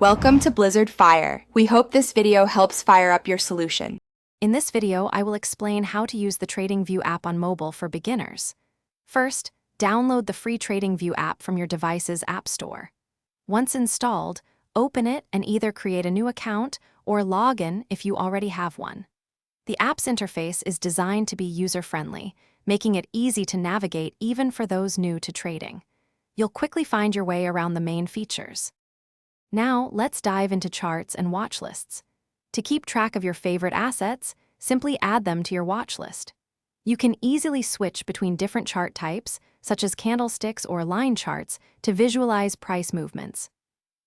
Welcome to Blizzard Fire. We hope this video helps fire up your solution. In this video, I will explain how to use the TradingView app on mobile for beginners. First, download the free TradingView app from your device's app store. Once installed, open it and either create a new account or log in if you already have one. The app's interface is designed to be user-friendly, making it easy to navigate even for those new to trading. You'll quickly find your way around the main features. Now, let's dive into charts and watch lists. To keep track of your favorite assets, simply add them to your watch list. You can easily switch between different chart types, such as candlesticks or line charts, to visualize price movements.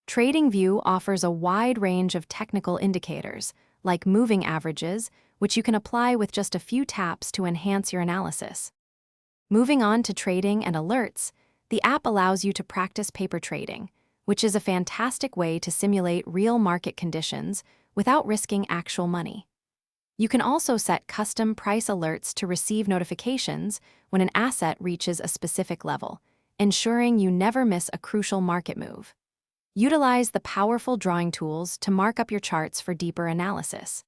TradingView offers a wide range of technical indicators, like moving averages, which you can apply with just a few taps to enhance your analysis. Moving on to trading and alerts, the app allows you to practice paper trading, which is a fantastic way to simulate real market conditions without risking actual money. You can also set custom price alerts to receive notifications when an asset reaches a specific level, ensuring you never miss a crucial market move. Utilize the powerful drawing tools to mark up your charts for deeper analysis.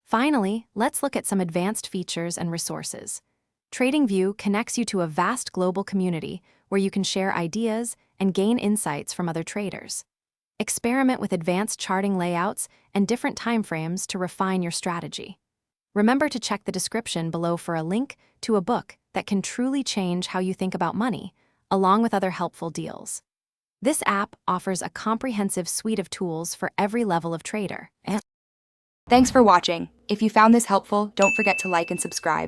Finally, let's look at some advanced features and resources. TradingView connects you to a vast global community where you can share ideas and gain insights from other traders. Experiment with advanced charting layouts and different timeframes to refine your strategy. Remember to check the description below for a link to a book that can truly change how you think about money, along with other helpful deals. This app offers a comprehensive suite of tools for every level of trader. Thanks for watching. If you found this helpful, don't forget to like and subscribe.